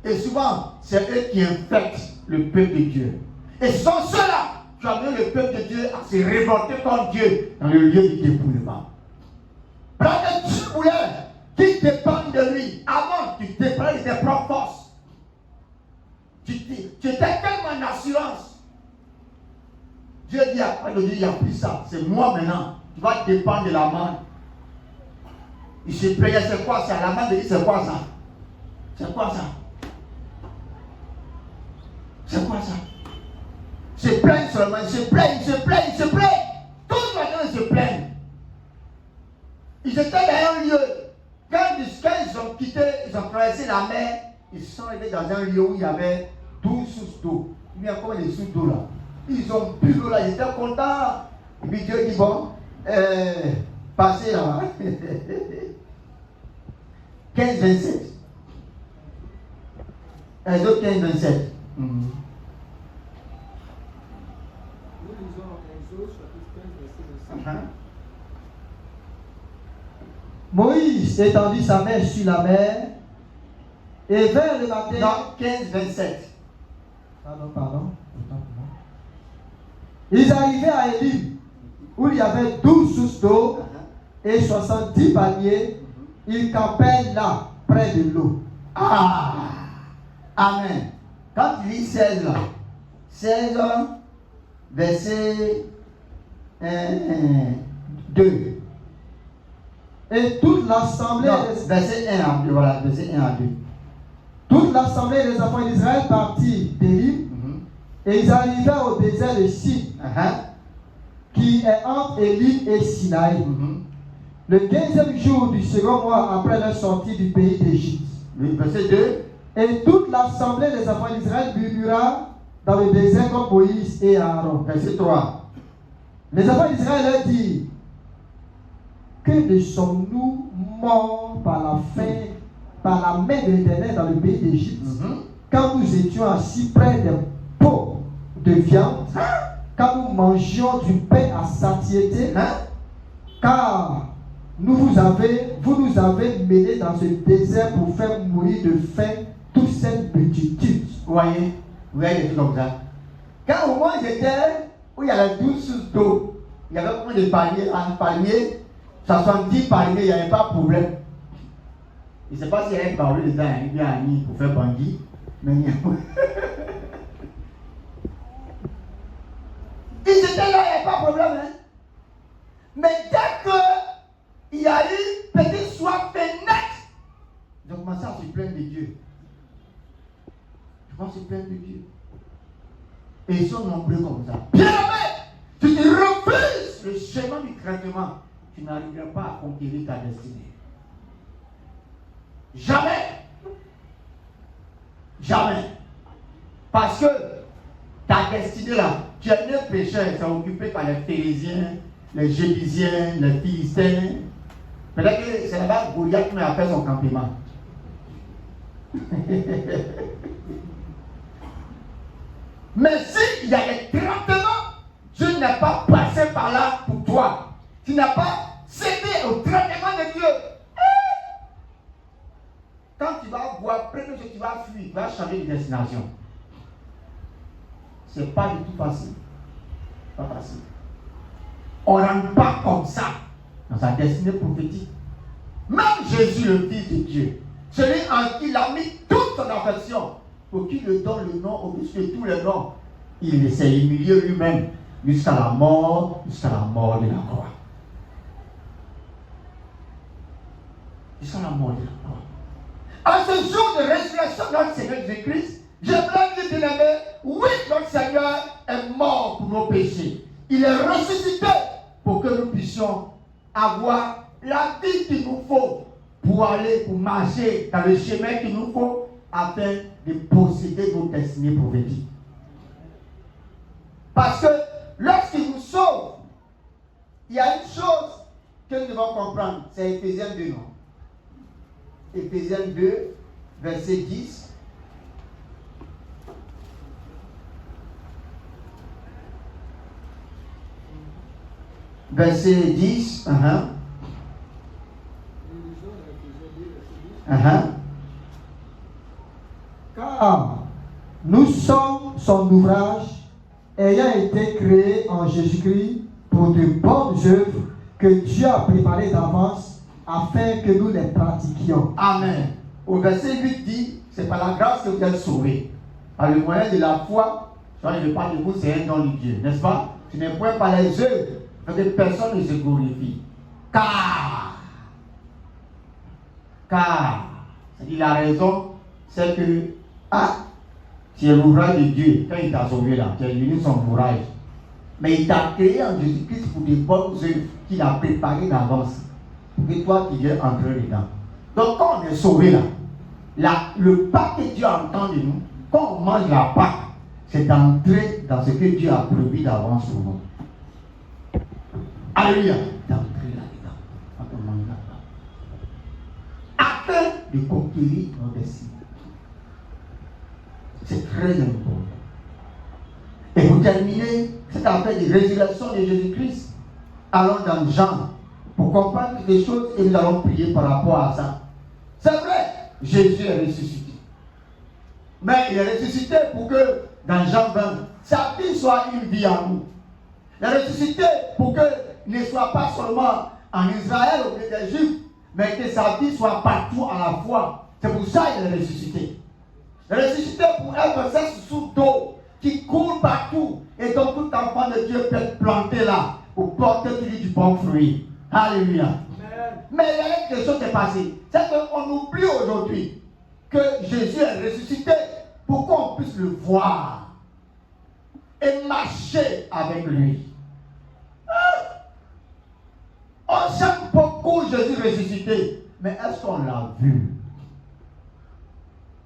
Et souvent, c'est eux qui infectent le peuple de Dieu. Et ce sont ceux-là qui amènent le peuple de Dieu à se révolter contre Dieu dans le lieu du dépouillement. Prends Dieu voulait qui dépend de lui. Avant, tu dépends de tes propres forces. Tu étais tellement en assurance. Dieu dit après de dire, il n'y a plus ça. C'est moi maintenant. Tu vas dépendre de la main. Il se plaignait, c'est quoi ça? La main de lui, c'est quoi ça? C'est quoi ça? C'est quoi ça? Se plaignent seulement, ils se plaignent. Tout le matin, ils se plaignent. Ils étaient dans un lieu. Quand ils ont quitté, ils ont traversé la mer, ils sont arrivés dans un lieu où il y avait 12 sources d'eau. Il y a combien de sources d'eau là? Ils ont bu l'eau là, ils étaient contents. Et puis Dieu dit, bon, passez là. 15-27. Les autres 15-27. Moïse étendit sa main sur la mer et vers le matin. Non, 15-27. Pardon. Ils arrivaient à Élim, où il y avait 12 sources d'eau et 70 paniers. Ils campaient là, près de l'eau. Ah! Amen. Quand tu lis 16 là, 16 verset 2. Et toute l'assemblée. Verset 1 à 2, voilà, verset 1 à 2. Toute l'assemblée des enfants d'Israël partit d'Élim, et ils arrivèrent au désert de Sin, qui est entre Élim et Sinaï, le 15e jour du second mois après leur sortie du pays d'Égypte. Verset 2. Et toute l'assemblée des enfants d'Israël murmura dans le désert comme Moïse et Aaron. Verset 3. Les enfants d'Israël leur dirent, que ne sommes-nous morts par la main de l'Éternel dans le pays d'Égypte, quand nous étions assis près des pots de viande, quand nous mangions du pain à satiété, car vous nous avez menés dans ce désert pour faire mourir de faim toute cette multitude. Vous voyez des trucs comme ça. Quand au moins j'étais où il y avait 12 sources d'eau, il y avait combien de palmiers? Un palmier, 70 palmiers, il n'y avait pas de problème. Je ne sais pas s'il y avait parlé dedans, il y a un ami pour faire bandit, mais il y a ils étaient là, il n'y avait pas de problème. Hein? Mais dès qu'il y a eu petite soif net, ils ont commencé à se plaindre de Dieu. Je pense se plaindre de Dieu. Et ils sont nombreux comme ça. Bien aimé, si tu refuses le chemin du traitement, tu n'arriveras pas à conquérir ta destinée. Jamais. Jamais. Parce que ta destinée là, tu es né pécheur, c'est occupé par les Phérésiens, les Jébusiens, les Philistins. Peut-être que c'est là-bas Goliath qui a fait son campement. Mais s'il y a des traitements, tu n'es pas passé par là pour toi. Tu n'as pas cédé au traitement de Dieu. Quand tu vas voir, après que tu vas fuir, tu vas changer de destination. C'est pas du tout facile. Pas facile. On ne rentre pas comme ça dans sa destinée prophétique. Même Jésus, le Fils de Dieu, celui en qui il a mis toute son affection, pour qu'il lui donne le nom au-dessus de tous les noms, il s'est humilié lui-même jusqu'à la mort de la croix. Jusqu'à la mort de la croix. En ce jour de résurrection de notre Seigneur Jésus-Christ, j'aimerais dire, bien aimé, oui, notre Seigneur est mort pour nos péchés. Il est ressuscité pour que nous puissions avoir la vie qu'il nous faut pour marcher dans le chemin qu'il nous faut afin de posséder nos destinées prophétiques. Parce que lorsqu'il nous sauve, il y a une chose que nous devons comprendre, c'est Éphésiens 2, non? Éphésiens 2, verset 10. Verset 10. Car nous sommes son ouvrage, ayant été créés en Jésus-Christ pour de bonnes œuvres que Dieu a préparées d'avance afin que nous les pratiquions. Amen. Au verset 8 dit, c'est par la grâce que vous êtes sauvés. Par le moyen de la foi, je ne parle de vous, c'est un don de Dieu, n'est-ce pas? Ce n'est point par les œuvres que personne ne se glorifie. Car, c'est-à-dire la raison, c'est que, tu es l'ouvrage de Dieu. Quand il t'a sauvé là, tu es devenu son ouvrage. Mais il t'a créé en Jésus-Christ pour des bonnes œuvres qu'il a préparées d'avance. Pour que toi, tu viennes entrer dedans. Donc, quand on est sauvé là, le pas que Dieu entend de nous, quand on mange la Pâque, c'est d'entrer dans ce que Dieu a prévu d'avance pour nous. Alléluia. D'entrer là-dedans. Quand on mange la Pâque. Afin de conquérir nos destinées. C'est très important. Et pour terminer cette affaire de résurrection de Jésus-Christ, allons dans Jean pour comprendre des choses et nous allons prier par rapport à ça. C'est vrai, Jésus est ressuscité. Mais il est ressuscité pour que dans Jean 20, sa vie soit une vie en nous. Il est ressuscité pour qu'il ne soit pas seulement en Israël au pays d'Égypte, mais que sa vie soit partout à la fois. C'est pour ça qu'il est ressuscité. Il est ressuscité pour être cette source d'eau qui coule partout et donc tout enfant de Dieu peut être planté là pour porter du bon fruit. Alléluia. Amen. Mais il y a quelque chose qui est passé. C'est qu'on oublie aujourd'hui que Jésus est ressuscité pour qu'on puisse le voir et marcher avec lui. On sait beaucoup Jésus ressuscité, mais est-ce qu'on l'a vu?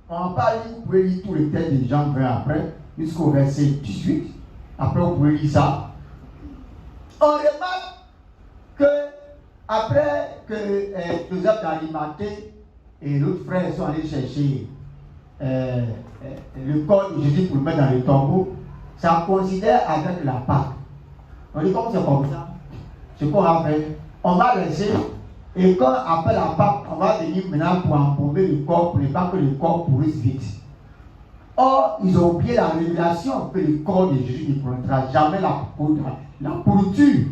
On va pas lire, vous pouvez lire tout le texte de Jean 20 après, jusqu'au verset 18. Après, vous pouvez lire ça. On remarque que après que Joseph d'Arimathée et l'autre frère sont allés chercher le corps de Jésus pour le mettre dans le tombeau, ça considère avec la Pâque. On dit comme c'est comme ça, ce qu'on va faire, on va laisser, et quand après la Pâque, on va venir maintenant pour embaumer le corps pour ne pas que le corps pourrisse vite. Or, ils ont oublié la révélation que le corps de Jésus ne connaîtra jamais la pourriture.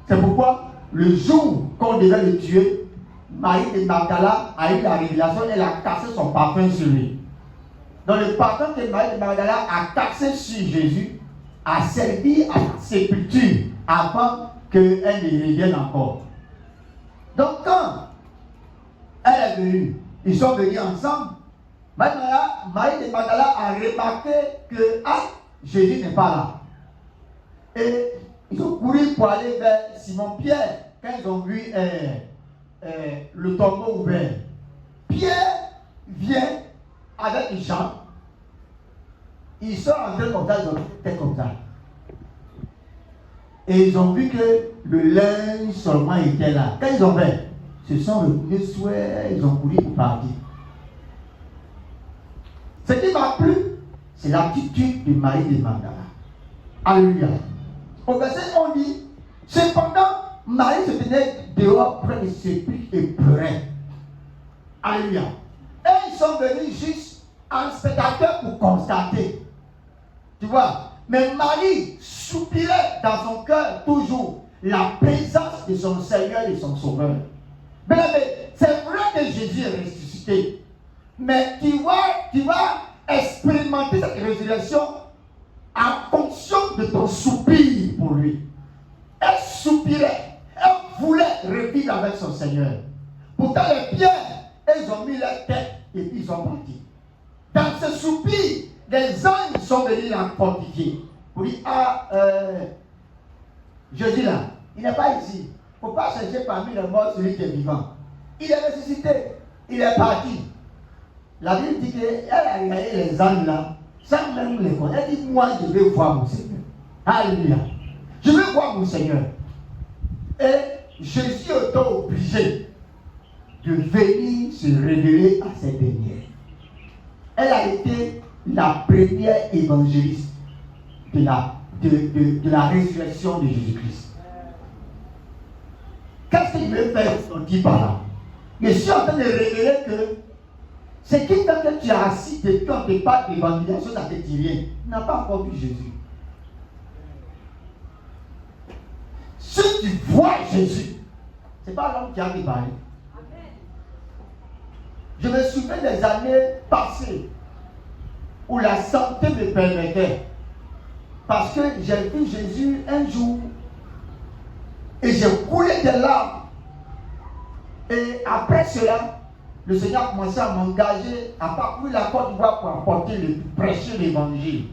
C'est pourquoi, le jour qu'on devait le tuer, Marie de Magdala a eu la révélation, elle a cassé son parfum sur lui. Donc le parfum que Marie de Magdala a cassé sur Jésus a servi à la sépulture avant qu'elle ne revienne encore. Donc quand elle est venue, ils sont venus ensemble, Marie de Magdala a remarqué que Jésus n'est pas là. Et ils ont couru pour aller vers Simon-Pierre quand ils ont vu le tombeau ouvert. Pierre vient avec les gens. Ils sont entrés comme ça, ils ont fait comme ça. Et ils ont vu que le linge seulement était là. Quand ils ont fait, ils se sont retrouvés souhaits, ils ont couru pour partir. Ce qui m'a plu, c'est l'attitude de Marie de Magdala. Alléluia. Au verset, on dit, cependant, Marie se tenait dehors près du sépulcre et pleurait. Alléluia. Et ils sont venus juste en spectateur pour constater. Tu vois, mais Marie soupirait dans son cœur toujours la présence de son Seigneur et de son Sauveur. Bien, c'est vrai que Jésus est ressuscité. Mais tu vas expérimenter cette résurrection en fonction de ton soupir pour lui. Elle soupirait, elle voulait revivre avec son Seigneur. Pourtant, les pierres, elles ont mis leur tête et puis ils sont partis. Dans ce soupir, les anges sont venus la fortifier. Pour dire, Jésus là, il n'est pas ici. Il ne faut pas chercher parmi les morts celui qui est vivant. Il est ressuscité, il est parti. La Bible dit qu'elle a regardé les anges là, sans même les connaître. Elle dit, moi je vais voir mon Seigneur. Alléluia. Je vais voir mon Seigneur. Et Jésus est obligé de venir se révéler à cette dernière. Elle a été la première évangéliste de la résurrection de Jésus-Christ. Qu'est-ce qu'il veut faire sortir par là? Je suis en train de révéler que c'est qui, quand tu as assis depuis on te parle d'évangélisation, ça te dit rien. Tu n'as pas encore vu Jésus. Si tu vois Jésus, ce n'est pas l'homme qui a parlé. Je me souviens des années passées où la santé me permettait. Parce que j'ai vu Jésus un jour et j'ai coulé des larmes. Et après cela, le Seigneur a commencé à m'engager à parcourir la Côte d'Ivoire pour apporter prêcher l'évangile.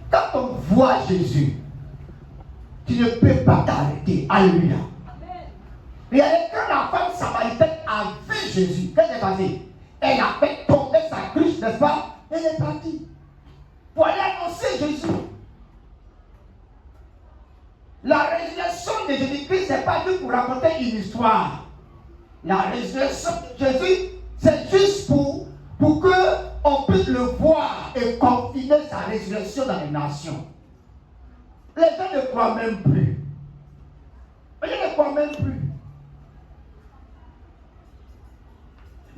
Quand on voit Jésus, tu ne peux pas t'arrêter. Alléluia. Et quand la femme samaritaine a vu Jésus, qu'est-ce qui est passé? Elle a fait tomber sa cruche, n'est-ce pas? Elle est partie pour aller annoncer Jésus. La résurrection de Jésus-Christ, ce n'est pas juste pour raconter une histoire. La résurrection de Jésus, c'est juste pour qu'on puisse le voir et confirmer sa résurrection dans les nations. Les gens ne croient même plus. Les gens ne croient même plus.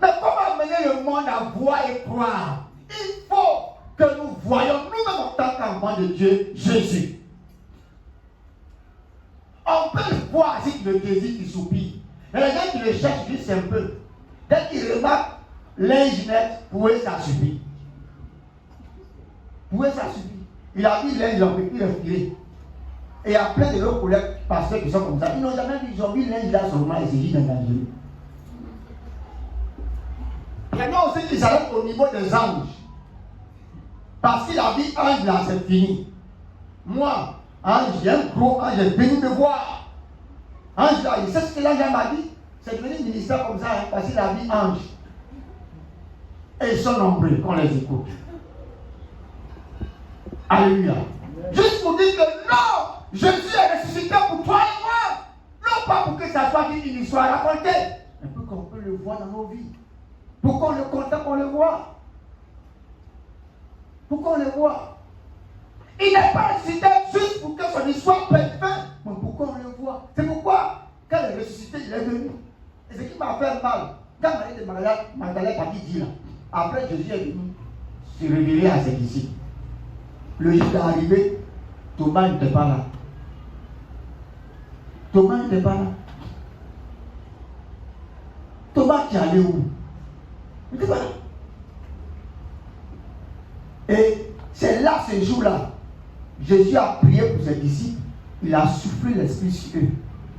Mais comment amener le monde à voir et croire? Il faut que nous voyons nous-mêmes en tant qu'enfants de Dieu, Jésus. On peut le voir si tu le désires, tu soupires. Mais les gens qui le cherchent juste un peu. Dès qu'ils remarquent linge net, pour eux ça suffit. Pour eux ça suffit. Il a dit linge, ils ont pu le filer. Et il y a plein de leurs collègues pasteurs qui sont comme ça. Ils n'ont jamais vu, ils ont vu linge là seulement et c'est juste un danger. Maintenant aussi qu'ils s'arrêtent au niveau des anges. Parce qu'il a dit ange là, c'est fini. Moi, ange, j'ai un gros ange, est venu me voir. Ange là, il sait ce que l'ange m'a dit. C'est devenu ministère comme ça, hein, parce qu'il a dit ange. Et ils sont nombreux qu'on les écoute. Alléluia. Juste pour dire que non, Jésus est ressuscité pour toi et moi. voit dans nos vies? Pourquoi on est content qu'on le voit? Pourquoi on le voit? Il n'est pas ressuscité juste pour que son histoire prenne fin. Mais pourquoi on le voit? C'est pourquoi, quand il est ressuscité, il est venu. Et ce qui m'a fait mal, quand Marie de Magdalene a dit là, après Jésus est venu se révéler à ses disciples. Le jour est arrivé, Thomas n'était pas là. Thomas n'était pas là. Thomas qui allait où? Il n'était pas là. Et c'est là, ce jour-là, Jésus a prié pour ses disciples. Il a soufflé l'esprit sur eux.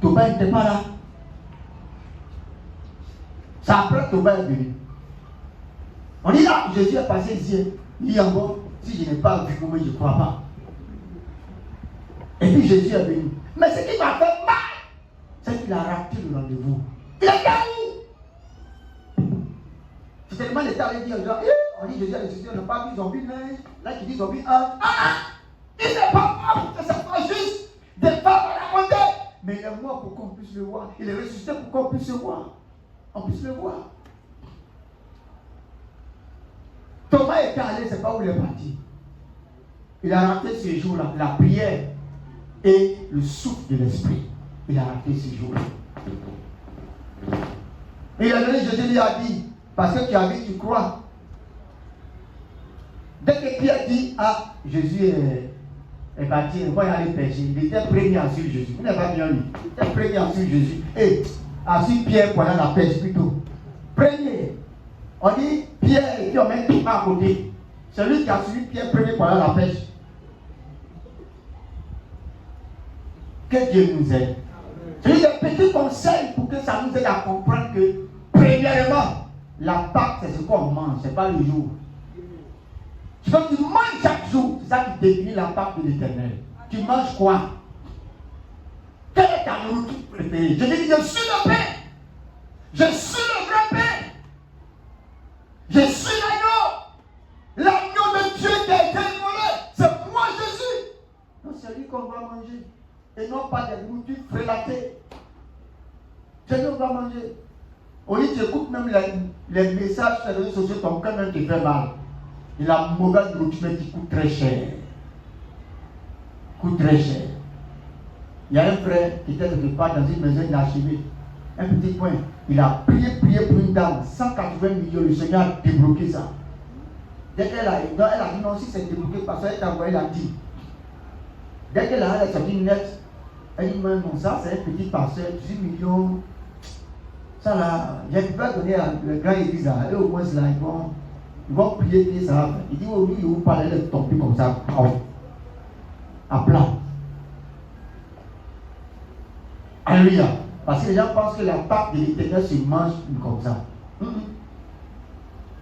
Thomas n'était pas là. C'est après Thomas est venu. On dit là, Jésus est passé ici. Il dit encore, si je n'ai pas vu comment je ne crois pas. Et puis Jésus est venu. Mais ce qui m'a fait mal, c'est qu'il a raté le rendez-vous. Il est allé. C'est tellement il était allé dire, on dit Jésus a ressuscité, on n'a pas vu zombie 9. Là, qui dit zombie 1. Il n'est pas mort pour que ça soit juste des femmes à la montée. Mais il est mort pour qu'on puisse le voir. Il est ressuscité pour qu'on puisse le voir. On puisse le voir. Thomas était allé, c'est pas où il est parti. Il a raté ce jour-là, la prière et le souffle de l'esprit. Il a raté ce jour-là. Et il a donné, Jésus lui a dit, parce que tu as vu, tu crois. Dès que Pierre dit, Jésus est parti, moi il allait pêcher. Il était premier à suivre Jésus. Vous n'avez pas bien lu. Il était premier à suivre Jésus. Et à suivre Pierre pendant la pêche plutôt. Premier. On dit Pierre et puis on met tout à côté. Celui qui a suivi Pierre premier pendant la pêche. Que Dieu nous aide. C'est des petits conseils pour que ça nous aide à comprendre que, premièrement, la Pâque, c'est ce qu'on mange, ce n'est pas le jour. Ce que tu manges chaque jour, c'est ça qui définit la Pâque de l'Éternel. Tu manges quoi? Quelle est ta nourriture préférée? Je dis, je suis le pain. Je suis le vrai pain. Je suis l'agneau. L'agneau de Dieu qui a été immolé. C'est moi Jésus. Non, c'est lui qu'on va manger. Et non pas des nourritures frélatées. C'est lui qu'on va manger. On dit, tu écoutes même les messages sur les réseaux sociaux, ton cœur même te fait mal. Et la mauvaise nourriture qui coûte très cher. Coûte très cher. Il y a un frère qui était quelque part dans une maison inachevée. Un petit point. Il a prié pour une dame. 180 millions. Le Seigneur a débloqué ça. Dès qu'elle a dit non, si c'est débloqué, parce qu'elle t'a envoyé, elle a dit. Dès qu'elle a sorti net, elle dit, non, ça c'est un petit parcelle, 18 millions. Ça là, je ne peux pas donner à le grand église là. Et au moins là, ils vont prier et ça. Il dit, oh oui, vous parlez de tomber comme ça, à plat. Alléluia. Parce que les gens pensent que la Pâque de l'Éternel se mange comme ça.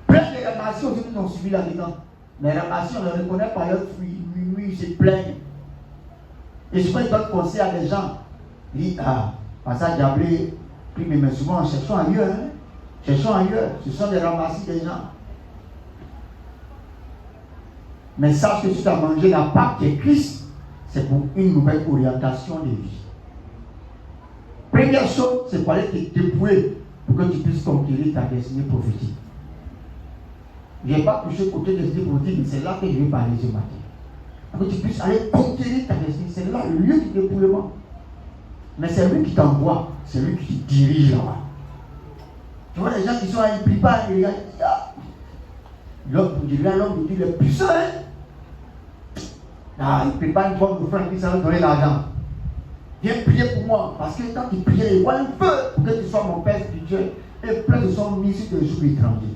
Plein de ramassés aujourd'hui nous ont suivi là-dedans. Mais les ramassés, on les reconnaît par leurs fruits. Ils se plaignent. Et souvent, ils donnent conseil à des gens. Ils disent, passage Diablé, puis mais souvent, cherchons ailleurs. Hein? Cherchons ailleurs. Ce sont des ramassés des gens. Mais sache que si tu as mangé la Pâque qui est Christ, c'est pour une nouvelle orientation de vie. Première chose, c'est pour aller te dépouiller pour que tu puisses conquérir ta destinée prophétique. Je n'ai pas touché côté destinée prophétique, mais c'est là que je vais parler ce matin. Pour que tu puisses aller conquérir ta destinée, c'est là le lieu du dépouillement. Mais c'est lui qui t'envoie, c'est lui qui te dirige là-bas. Tu vois les gens qui sont là, ils ne prient pas, ils regardent, l'homme de Dieu le puissant. Il ne prie pas une bonne offrande, puis ça va donner l'argent. Viens prier pour moi, parce que quand tu pries, il voit un feu pour que tu sois mon Père spirituel et plein de son mis sur des jours étrangers.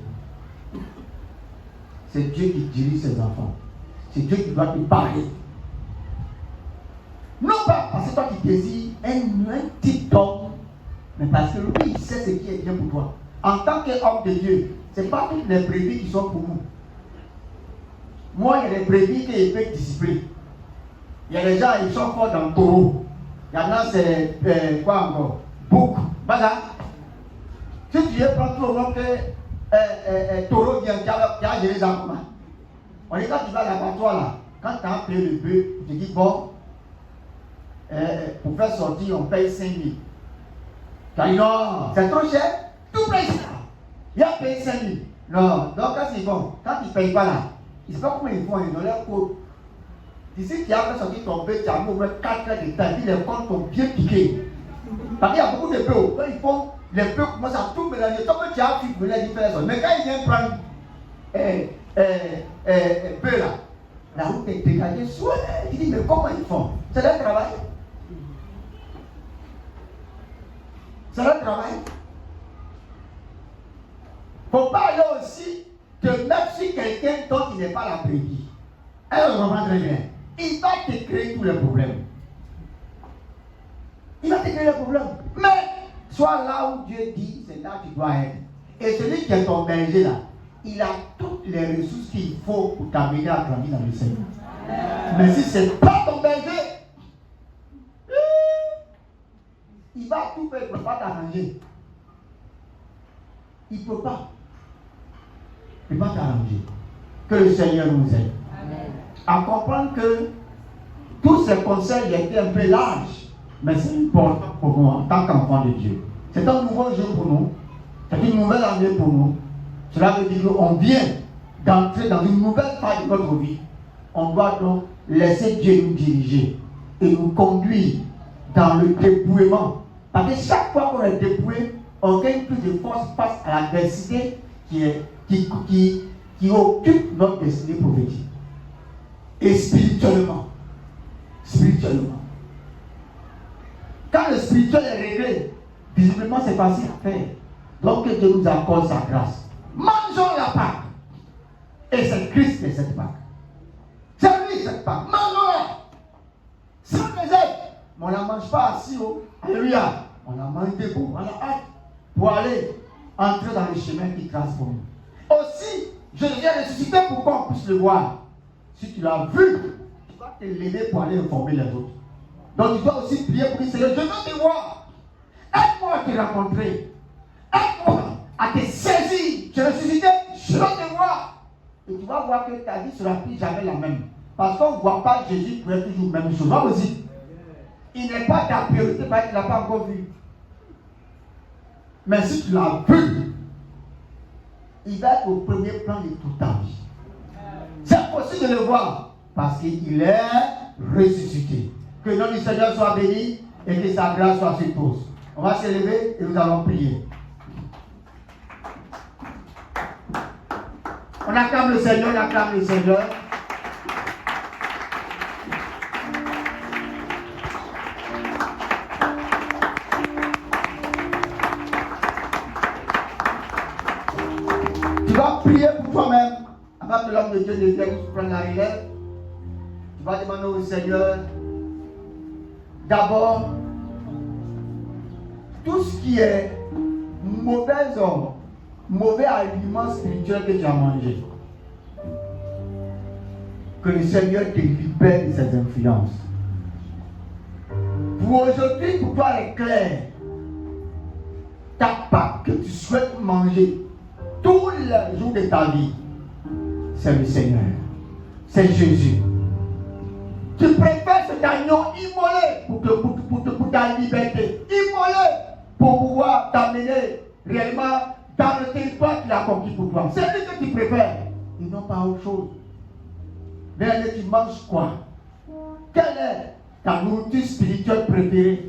C'est Dieu qui dirige ses enfants. C'est Dieu qui doit te parler. Non pas parce que toi tu désires un type d'homme, mais parce que lui, il sait ce qui est bien pour toi. En tant qu'homme de Dieu, ce n'est pas toutes les brebis qui sont pour nous. Moi, il y a des brebis qui peuvent discipliner. Il y a des gens, ils sont forts dans le taureau. Il y en a, c'est quoi encore? Bouc. Voilà. Si tu veux prendre trop long que taureau vient, tu as géré les enfants. On dit quand tu vas à l'abattoir là, quand tu as payé le bœuf, tu dis bon, pour faire sortir, on paye 5 000. Tu as dit non, c'est trop cher, tout prix ça. Il a payé 5 000. Non, donc quand ils font, quand ils ne payent pas là, ils ne savent pas comment ils font, ils ont leur code. Ici, tu as sorti ton bœuf, tu as mis au moins 4 heures de temps, puis les comptes sont bien piqués. Parce qu'il y a beaucoup de bœufs, quand ils font, les bœufs commencent à tout mélanger. Tant que tu as fait la différence. Mais quand ils viennent prendre bœuf là, la route est dégagée, soit tu dis, mais comment ils font? C'est leur travail. C'est leur travail. Il ne faut pas aller aussi te mettre sur quelqu'un dont il n'est pas l'apprécié. Elle reprend très bien. Il va te créer tous les problèmes. Il va te créer les problèmes. Mais, sois là où Dieu dit, c'est là que tu dois être. Et celui qui est ton berger là, il a toutes les ressources qu'il faut pour t'amener à grandir dans le Seigneur. Mais si ce n'est pas ton berger, il va tout faire, il ne peut pas t'arranger. Il ne peut pas. Il ne peut pas t'arranger. Que le Seigneur nous aide. Amen. À comprendre que tous ces conseils étaient un peu larges, mais c'est important pour nous en tant qu'enfants de Dieu. C'est un nouveau jour pour nous. C'est une nouvelle année pour nous. Cela veut dire qu'on vient d'entrer dans une nouvelle phase de notre vie. On doit donc laisser Dieu nous diriger et nous conduire dans le dépouillement. Parce que chaque fois qu'on est dépouillé, on gagne plus de force face à l'adversité qui occupe notre destinée prophétique. Et spirituellement. Quand le spirituel est réglé, visiblement c'est facile à faire. Donc que Dieu nous accorde sa grâce. Mangeons la Pâque. Et c'est Christ qui est cette Pâque. C'est lui cette Pâque. Mangeons-la. Sans réserve. Mais on ne la mange pas assis. Alléluia. On la mange debout. On a hâte pour aller entrer dans le chemin qui trace pour nous. Aussi, je viens ressusciter pour qu'on puisse le voir. Si tu l'as vu, tu vas te lever pour aller informer les autres. Donc tu dois aussi prier pour dire, Seigneur, je veux te voir. Aide-moi à te rencontrer. Aide-moi à te saisir. Je ressuscité, je veux te voir. Et tu vas voir que ta vie ne sera plus jamais la même. Parce qu'on ne voit pas Jésus pour être toujours la même chose. Moi aussi. Il n'est pas ta priorité parce qu'il ne l'a pas encore vu. Mais si tu l'as vu, il va être au premier plan de toute ta vie. C'est possible de le voir parce qu'il est ressuscité. Que le nom du Seigneur soit béni et que sa grâce soit sur tous. On va se lever et nous allons prier. On acclame le Seigneur, on acclame le Seigneur. Tu vas prier pour toi-même. Avant que l'homme de Dieu ne vienne prendre la relève, tu vas demander au Seigneur d'abord tout ce qui est mauvais aliment spirituel que tu as mangé. Que le Seigneur te libère de ces influences. Pour aujourd'hui, pour toi, est clair. Ta Pâque que tu souhaites manger tous les jours de ta vie, c'est le Seigneur. C'est Jésus. Tu préfères cet agneau immolé pour ta liberté. Immolé pour pouvoir t'amener réellement dans le territoire qu'il a conquis pour toi. C'est lui que tu préfères. Et non pas autre chose. Mais tu manges quoi? Quelle est ta nourriture spirituelle préférée?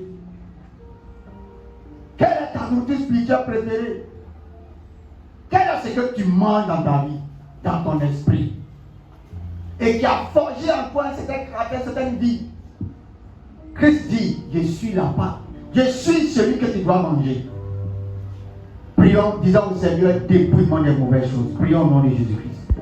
Quelle est ta nourriture spirituelle préférée? Quel est ce que tu manges dans ta vie, dans ton esprit, et qui a forgé en toi un certain caractère, une certaine vie? Christ dit, je suis la Pâque. Je suis celui que tu dois manger. Prions, disons au Seigneur, dépouille-moi des mauvaises choses. Prions au nom de Jésus-Christ.